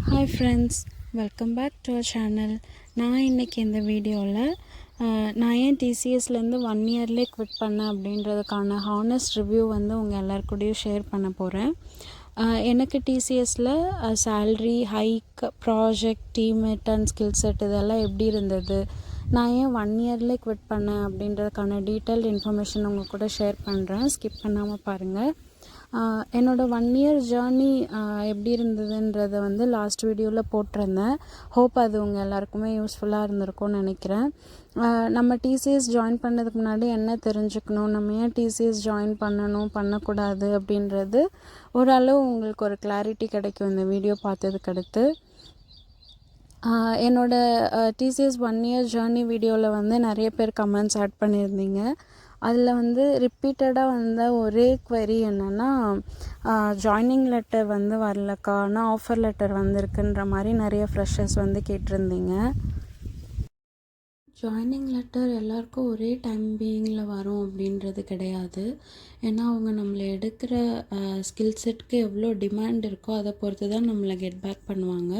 Hi friends, welcome back to our channel. நான் இன்றைக்கி இந்த வீடியோவில் நான் ஏன் டிசிஎஸ்லேருந்து 1 இயர்லேயே குவிட் பண்ணேன் அப்படின்றதுக்கான ஹானஸ்ட் ரிவ்யூ வந்து உங்கள் எல்லாருக்கூடையும் ஷேர் பண்ண போகிறேன். எனக்கு டிசிஎஸில் salary hike, project, teammate and skill set இதெல்லாம் எப்படி இருந்தது, நான் ஏன் 1 இயர்லேயே குவிட் பண்ணேன் அப்படின்றதுக்கான டீட்டெயில்டு இன்ஃபர்மேஷன் உங்கள் கூட ஷேர் பண்ணுறேன். ஸ்கிப் பண்ணாமல் பாருங்கள். என்னோடய 1 இயர் ஜேர்னி எப்படி இருந்ததுன்றதை வந்து லாஸ்ட் வீடியோவில் போட்டிருந்தேன். ஹோப் அது உங்கள் எல்லாருக்குமே யூஸ்ஃபுல்லாக இருந்திருக்கும்னு நினைக்கிறேன். நம்ம டிசிஎஸ் ஜாயின் பண்ணதுக்கு முன்னாடி என்ன தெரிஞ்சுக்கணும், நம்ம ஏன் டிசிஎஸ் ஜாயின் பண்ணணும் பண்ணக்கூடாது அப்படின்றது ஓரளவு உங்களுக்கு ஒரு கிளாரிட்டி கிடைக்கும் இந்த வீடியோ பார்த்ததுக்கு அடுத்து. என்னோடய டிசிஎஸ் 1 இயர் ஜேர்னி வீடியோவில் வந்து நிறைய பேர் கமெண்ட்ஸ் ஆட் பண்ணியிருந்தீங்க. அதில் வந்து ரிப்பீட்டடாக வந்த ஒரே குவெரி என்னென்னா, ஜாயினிங் லெட்டர் வந்து வரலக்கா, ஆனால் ஆஃபர் லெட்டர் வந்திருக்குன்ற மாதிரி நிறைய ஃப்ரெஷர்ஸ் வந்து கேட்டிருந்தீங்க. ஜாயினிங் லெட்டர் எல்லாருக்கும் ஒரே டைம் பீயிங்கில் வரும் அப்படின்றது கிடையாது. ஏன்னா அவங்க நம்மளை எடுக்கிற ஸ்கில் செட்க்கு எவ்வளோ டிமாண்ட் இருக்கோ அதை பொறுத்து தான் நம்மளை கெட் பேக் பண்ணுவாங்க.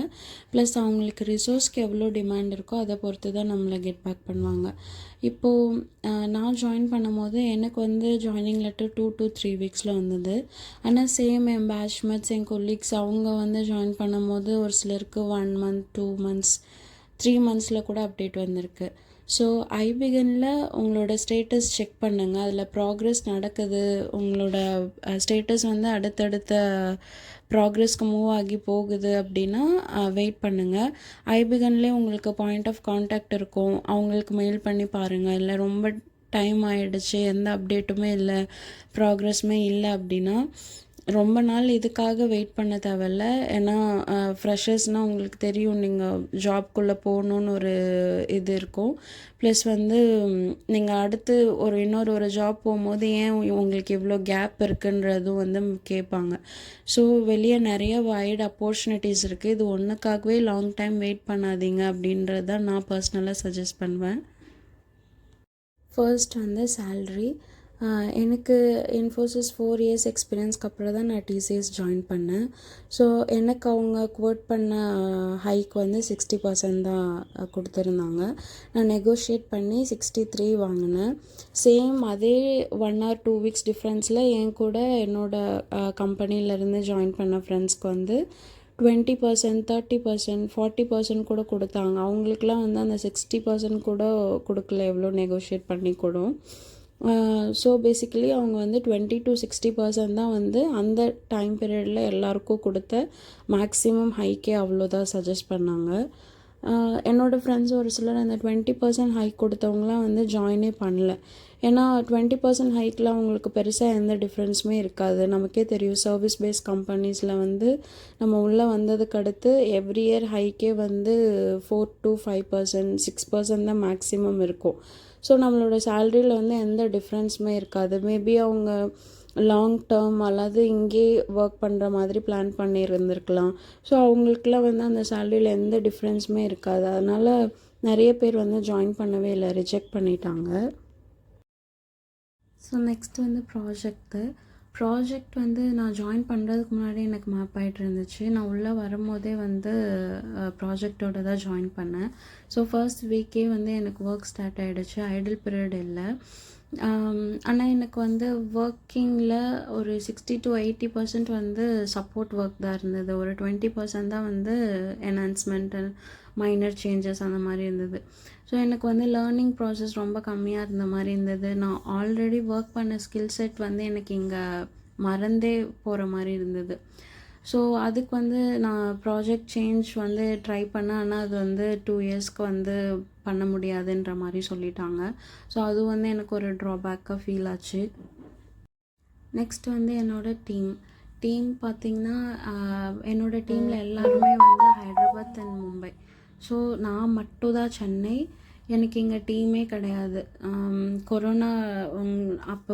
ப்ளஸ் அவங்களுக்கு ரிசோர்ஸ்க்கு எவ்வளோ டிமாண்ட் இருக்கோ அதை பொறுத்து தான் நம்மளை கெட் பேக் பண்ணுவாங்க. இப்போது நான் ஜாயின் பண்ணும் போது எனக்கு வந்து ஜாயினிங் லெட்டர் 2 to 3 வீக்ஸில் வந்தது. ஆனால் சேம் என் பேட்ச்மேட்ஸ், என் கொலீக்ஸ் அவங்க வந்து ஜாயின் பண்ணும் போது ஒரு சிலருக்கு 1 month, 2 months, 3 monthஸில் கூட அப்டேட் வந்திருக்கு. ஸோ ஐபிகனில் உங்களோட ஸ்டேட்டஸ் செக் பண்ணுங்கள். அதில் ப்ராக்ரெஸ் நடக்குது, உங்களோட ஸ்டேட்டஸ் வந்து அடுத்தடுத்த ப்ராக்ரெஸ்க்கு மூவ் ஆகி போகுது அப்படின்னா வெயிட் பண்ணுங்கள். ஐபிகன்லேயே உங்களுக்கு பாயிண்ட் ஆஃப் கான்டாக்ட் இருக்கும், அவங்களுக்கு மெயில் பண்ணி பாருங்கள். இல்லை ரொம்ப டைம் ஆகிடுச்சு, எந்த அப்டேட்டுமே இல்லை, ப்ராக்ரெஸ்மே இல்லை அப்படின்னா ரொம்ப நாள் இதுக்காக வெயிட் பண்ண தேவையில்ல. ஏன்னா ஃப்ரெஷர்ஸ்னால் உங்களுக்கு தெரியும், நீங்கள் ஜாப்குள்ளே போகணுன்னு ஒரு இது இருக்கும். ப்ளஸ் வந்து நீங்கள் அடுத்து இன்னொரு ஜாப் போகும்போது ஏன் உங்களுக்கு இவ்வளோ கேப் இருக்குன்றதும் வந்து கேட்பாங்க. ஸோ வெளியே நிறைய வைட் ஆப்பர்ச்சுனிட்டிஸ் இருக்குது. இது ஒன்றுக்காகவே லாங் டைம் வெயிட் பண்ணாதீங்க அப்படின்றது தான் நான் பர்சனலாக சஜஸ்ட் பண்ணுவேன். ஃபர்ஸ்ட் வந்து சேல்ரி. எனக்கு இன்ஃபோசிஸ் 4 years எக்ஸ்பீரியன்ஸ்க்கு அப்புறம் தான் நான் டிசிஎஸ் ஜாயின் பண்ணேன். ஸோ எனக்கு அவங்க குவோட் பண்ண ஹைக் வந்து 60% தான் கொடுத்துருந்தாங்க. நான் நெகோஷியேட் பண்ணி 63 வாங்கினேன். சேம் அதே 1 or 2 weeks டிஃப்ரென்ஸில் என் கூட என்னோடய கம்பெனியிலேருந்து ஜாயின் பண்ண ஃப்ரெண்ட்ஸ்க்கு வந்து 20%, 30%, 40% கூட கொடுத்தாங்க. அவங்களுக்குலாம் வந்து அந்த 60% கூட கொடுக்கல, எவ்வளோ நெகோஷியேட் பண்ணி கூட. ஸோ பேசிக்கலி அவங்க வந்து 20 to 60% தான் வந்து அந்த டைம் பீரியடில் எல்லாருக்கும் கொடுத்த மேக்ஸிமம் ஹைக்கே அவ்வளோதான் சஜஸ்ட் பண்ணாங்க. என்னோடய ஃப்ரெண்ட்ஸ் ஒரு சிலர் அந்த 20% ஹைக் கொடுத்தவங்களாம் வந்து ஜாயினே பண்ணல. ஏன்னா 20% ஹைக்கில் அவங்களுக்கு பெருசாக எந்த டிஃப்ரென்ஸுமே இருக்காது. நமக்கே தெரியும், சர்வீஸ் பேஸ் கம்பெனிஸில் வந்து நம்ம உள்ளே வந்ததுக்கு அடுத்து எவ்ரி இயர் ஹைக்கே வந்து 4 to 5%, 6% தான் மேக்ஸிமம் இருக்கும். ஸோ நம்மளோட சேலரியில் வந்து எந்த டிஃப்ரென்ஸுமே இருக்காது. மேபி அவங்க லாங் டேர்ம் அல்லது இங்கே ஒர்க் பண்ணுற மாதிரி பிளான் பண்ணியிருந்துருக்கலாம். ஸோ அவங்களுக்குலாம் வந்து அந்த சேலரியில் எந்த டிஃப்ரென்ஸுமே இருக்காது. அதனால் நிறைய பேர் வந்து ஜாயின் பண்ணவே இல்லை, ரிஜெக்ட் பண்ணிட்டாங்க. ஸோ நெக்ஸ்ட் வந்து ப்ராஜெக்ட் வந்து நான் ஜாயின் பண்ணுறதுக்கு முன்னாடி எனக்கு மேப் ஆகிட்டு இருந்துச்சு. நான் உள்ளே வரும்போதே வந்து ப்ராஜெக்டோட தான் ஜாயின் பண்ணேன். ஸோ ஃபர்ஸ்ட் வீக்கே வந்து எனக்கு ஒர்க் ஸ்டார்ட் ஆகிடுச்சு, ஐடில் பீரியட் இல்லை. ஆனால் எனக்கு வந்து ஒர்க்கிங்கில் ஒரு 60 to 80% வந்து சப்போர்ட் ஒர்க் தான் இருந்தது. ஒரு 20% தான் வந்து என்ஹான்ஸ்மெண்ட், மைனர் சேஞ்சஸ் அந்த மாதிரி இருந்தது. ஸோ எனக்கு வந்து லேர்னிங் ப்ராசஸ் ரொம்ப கம்மியாக இருந்த மாதிரி இருந்தது. நான் ஆல்ரெடி ஒர்க் பண்ண ஸ்கில் செட் வந்து எனக்கு இங்கே மறந்தே போகிற மாதிரி இருந்தது. ஸோ அதுக்கு வந்து நான் ப்ராஜெக்ட் சேஞ்ச் வந்து ட்ரை பண்ணேன். ஆனால் அது வந்து 2 yearsக்கு வந்து பண்ண முடியாதுன்ற மாதிரி சொல்லிட்டாங்க. ஸோ அது வந்து எனக்கு ஒரு ட்ராபேக்காக ஃபீல் ஆச்சு. நெக்ஸ்ட் வந்து என்னோடய டீம் பார்த்திங்கன்னா, என்னோடய டீமில் எல்லாருமே வந்து ஹைதராபாத் அண்ட் மும்பை. ஸோ நான் மட்டும் தான் சென்னை. எனக்கு இங்கே டீமே கிடையாது.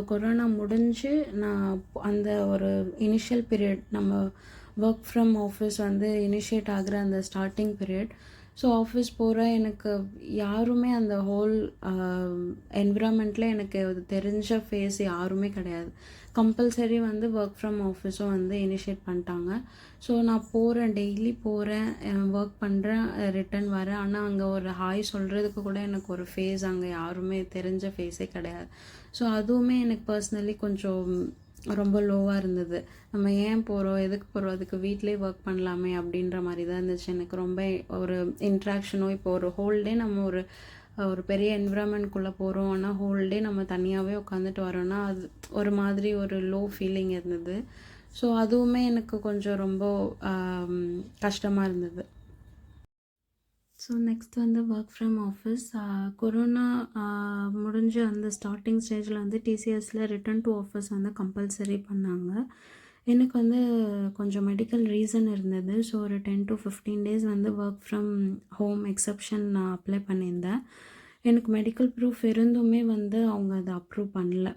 கொரோனா முடிஞ்சு நான் அந்த ஒரு இனிஷியல் பீரியட், நம்ம ஒர்க் ஃப்ரம் ஆஃபீஸ் வந்து இனிஷியேட் ஆகிற அந்த ஸ்டார்டிங் பீரியட். ஸோ ஆஃபீஸ் போகிறேன், எனக்கு யாருமே அந்த ஹோல் என்விரான்மெண்ட்டில் எனக்கு அது தெரிஞ்ச ஃபேஸ் யாருமே கிடையாது. கம்பல்சரி வந்து ஒர்க் ஃப்ரம் ஆஃபீஸும் வந்து இனிஷியேட் பண்ணிட்டாங்க. ஸோ நான் போகிறேன், டெய்லி போகிறேன், ஒர்க் பண்ணுறேன், ரிட்டர்ன் வரேன். ஆனால் அங்கே ஒரு ஹாய் சொல்கிறதுக்கு கூட எனக்கு ஒரு ஃபேஸ் அங்கே யாருமே தெரிஞ்ச ஃபேஸே கிடையாது. ஸோ அதுவுமே எனக்கு பர்சனலி கொஞ்சம் ரொம்ப லோவாக இருந்தது. நம்ம ஏன் போகிறோம், எதுக்கு போகிறோம், அதுக்கு வீட்டிலே ஒர்க் பண்ணலாமே அப்படின்ற மாதிரி தான் இருந்துச்சு. எனக்கு ரொம்ப ஒரு இன்ட்ராக்ஷனோ, இப்போ ஒரு ஹோல் டே நம்ம ஒரு ஒரு பெரிய என்விரான்மெண்ட்குள்ளே போகிறோம், ஆனால் ஹோல் டே நம்ம தனியாகவே உட்காந்துட்டு வரோன்னா அது ஒரு மாதிரி ஒரு லோ ஃபீலிங் இருந்தது. ஸோ அதுவுமே எனக்கு கொஞ்சம் ரொம்ப கஷ்டமாக இருந்தது. ஸோ நெக்ஸ்ட் வந்து ஒர்க் ஃப்ரம் ஆஃபீஸ். கொரோனா முடிஞ்சு அந்த ஸ்டார்டிங் ஸ்டேஜில் வந்து டிசிஎஸில் ரிட்டர்ன் டு ஆஃபீஸ் வந்து கம்பல்சரி பண்ணாங்க. எனக்கு வந்து கொஞ்சம் மெடிக்கல் ரீசன் இருந்தது. ஸோ ஒரு 10 to 15 days வந்து ஒர்க் ஃப்ரம் ஹோம் எக்ஸப்ஷன் நான் அப்ளை பண்ணியிருந்தேன். எனக்கு மெடிக்கல் ப்ரூஃப் இருந்துமே வந்து அவங்க அதை அப்ரூவ் பண்ணல.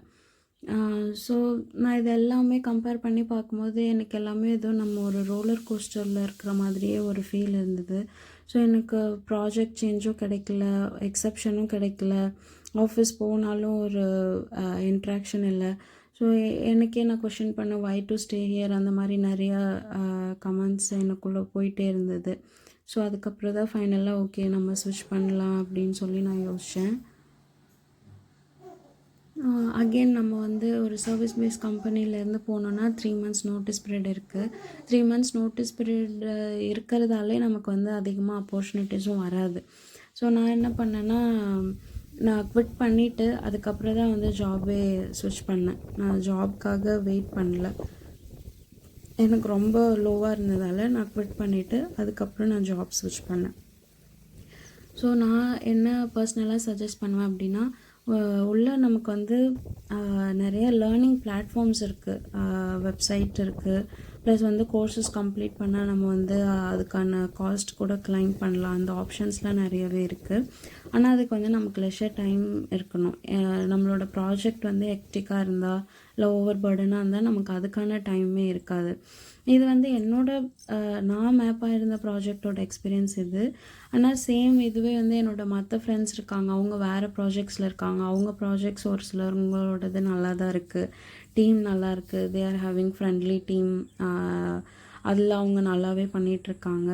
ஸோ நான் இது எல்லாமே கம்பேர் பண்ணி பார்க்கும்போது எனக்கு எல்லாமே ஏதோ நம்ம ஒரு ரோலர் கோஸ்டரில் இருக்கிற மாதிரியே ஒரு ஃபீல் இருந்தது. ஸோ எனக்கு ப்ராஜெக்ட் சேஞ்சும் கிடைக்கல, எக்ஸப்ஷனும் கிடைக்கல, ஆஃபீஸ் போனாலும் ஒரு இன்ட்ராக்ஷன் இல்லை. ஸோ எனக்கே நான் கொஷின் பண்ண வை டு ஸ்டே ஹியர் அந்த மாதிரி நிறையா கமெண்ட்ஸ் எனக்குள்ளே போயிட்டே இருந்தது. ஸோ அதுக்கப்புறம் தான் ஃபைனலாக ஓகே நம்ம ஸ்விட்ச் பண்ணலாம் அப்படின்னு சொல்லி நான் யோசித்தேன். அகெயின் நம்ம வந்து ஒரு சர்வீஸ் பேஸ் கம்பெனிலேருந்து போனோன்னா 3 months நோட்டீஸ் பீரியட் இருக்குது. 3 months நோட்டீஸ் பீரியட் இருக்கிறதாலே நமக்கு வந்து அதிகமாக ஆப்பர்ச்சுனிட்டிஸும் வராது. ஸோ நான் என்ன பண்ணேன்னா, நான் குவிட் பண்ணிவிட்டு அதுக்கப்புறம் தான் வந்து ஜாபே ஸ்விட்ச் பண்ணேன். நான் ஜாப்க்காக வெயிட் பண்ணல. எனக்கு ரொம்ப லோவாக இருந்ததால் நான் குவிட் பண்ணிவிட்டு அதுக்கப்புறம் நான் ஜாப் ஸ்விட்ச் பண்ணேன். ஸோ நான் என்ன பர்சனலாக சஜஸ்ட் பண்ணுவேன் அப்படின்னா, உள்ள நமக்கு வந்து நிறைய லேர்னிங் பிளாட்ஃபார்ம்ஸ் இருக்குது, வெப்சைட் இருக்குது, ப்ளஸ் வந்து கோர்சஸ் கம்ப்ளீட் பண்ணால் நம்ம வந்து அதுக்கான காஸ்ட் கூட கிளைம் பண்ணலாம். அந்த ஆப்ஷன்ஸ்லாம் நிறையவே இருக்குது. ஆனால் அதுக்கு வந்து நமக்கு லெஷர் டைம் இருக்கணும். நம்மளோட ப்ராஜெக்ட் வந்து ஹெக்டிக்காக இருந்தால் இல்லை ஓவர் பர்டனாக இருந்தால் நமக்கு அதுக்கான டைமே இருக்காது. இது வந்து நான் மேப்பாக இருந்த ப்ராஜெக்டோட எக்ஸ்பீரியன்ஸ் இது. ஆனால் சேம் இதுவே வந்து என்னோடய மற்ற ஃப்ரெண்ட்ஸ் இருக்காங்க, அவங்க வேறு ப்ராஜெக்ட்ஸில் இருக்காங்க. அவங்க ப்ராஜெக்ட்ஸ் ஒரு சிலவங்களோடது நல்லா தான் இருக்குது, டீம் நல்லா இருக்குது, they are having friendly team, அதில் அவங்க நல்லாவே பண்ணிகிட்ருக்காங்க.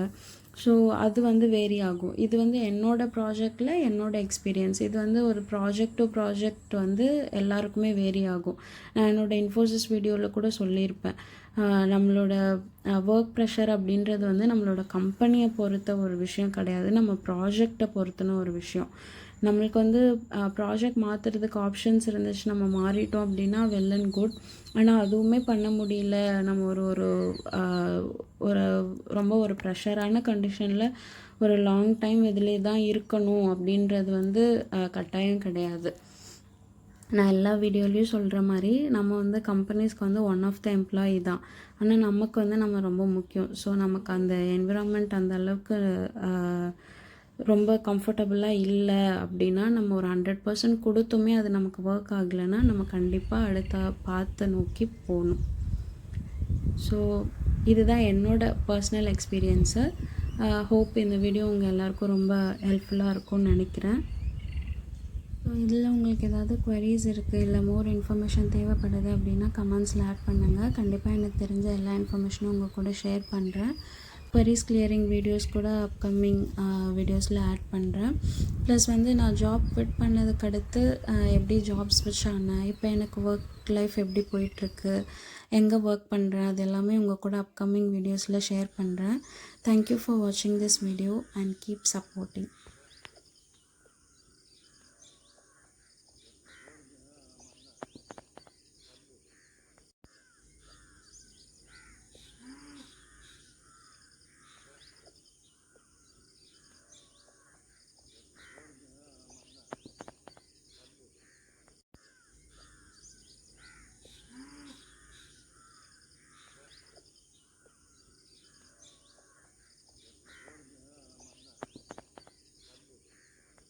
ஸோ அது வந்து வேரி ஆகும். இது வந்து என்னோடய ப்ராஜெக்டில் என்னோடய எக்ஸ்பீரியன்ஸ். இது வந்து ஒரு ப்ராஜெக்ட் டு ப்ராஜெக்ட் வந்து எல்லாருக்குமே வேரி ஆகும். நான் என்னோடய இன்ஃபோசிஸ் வீடியோவில் கூட சொல்லியிருப்பேன், நம்மளோட ஒர்க் ப்ரெஷர் அப்படின்றது வந்து நம்மளோட கம்பெனியை பொறுத்த ஒரு விஷயம் கிடையாது, நம்ம ப்ராஜெக்டை பொறுத்துன ஒரு விஷயம். நம்மளுக்கு வந்து ப்ராஜெக்ட் மாற்றுறதுக்கு ஆப்ஷன்ஸ் இருந்துச்சு, நம்ம மாறிட்டோம் அப்படின்னா வெல் அண்ட் குட். ஆனால் அதுவுமே பண்ண முடியல, நம்ம ஒரு ஒரு ரொம்ப ஒரு ப்ரெஷரான கண்டிஷனில் ஒரு லாங் டைம் இதிலே தான் இருக்கணும் அப்படின்றது வந்து கட்டாயம் கிடையாது. நான் எல்லா வீடியோலையும் சொல்கிற மாதிரி நம்ம வந்து கம்பெனிஸ்க்கு வந்து ஒன் ஆஃப் த எம்ப்ளாயி தான். ஆனால் நமக்கு வந்து நம்ம ரொம்ப முக்கியம். ஸோ நமக்கு அந்த என்விரான்மெண்ட் அந்த அளவுக்கு ரொம்ப கம்ஃபர்டபுளாக இல்லை அப்படின்னா, நம்ம ஒரு 100% கொடுத்துமே அது நமக்கு ஒர்க் ஆகலைன்னா நம்ம கண்டிப்பாக அடுத்த பாத்தை நோக்கி போகணும். ஸோ இதுதான் என்னோடய பர்சனல் எக்ஸ்பீரியன்ஸு. ஹோப் இந்த வீடியோ உங்கள் எல்லாருக்கும் ரொம்ப ஹெல்ப்ஃபுல்லாக இருக்கும்னு நினைக்கிறேன். ஸோ இதில் உங்களுக்கு ஏதாவது குவரிஸ் இருக்குது, இல்லை மோர் இன்ஃபர்மேஷன் தேவைப்படுது அப்படின்னா கமெண்ட்ஸில் ஆட் பண்ணுங்கள். கண்டிப்பாக எனக்கு தெரிஞ்ச எல்லா இன்ஃபர்மேஷனும் உங்கள் கூட ஷேர் பண்ணுறேன். குவரிஸ் கிளியரிங் வீடியோஸ் கூட அப்கமிங் வீடியோஸில் ஆட் பண்ணுறேன். ப்ளஸ் வந்து நான் ஜாப் குவிட் பண்ணதுக்கு அடுத்து எப்படி ஜாப் ஸ்விட்ச் ஆனேன், இப்போ எனக்கு ஒர்க் லைஃப் எப்படி போயிட்டுருக்கு, எங்கே ஒர்க் பண்ணுறேன், அது எல்லாமே உங்கள் கூட அப்கமிங் வீடியோஸில் ஷேர் பண்ணுறேன். தேங்க்யூ ஃபார் வாட்சிங் this video and keep supporting.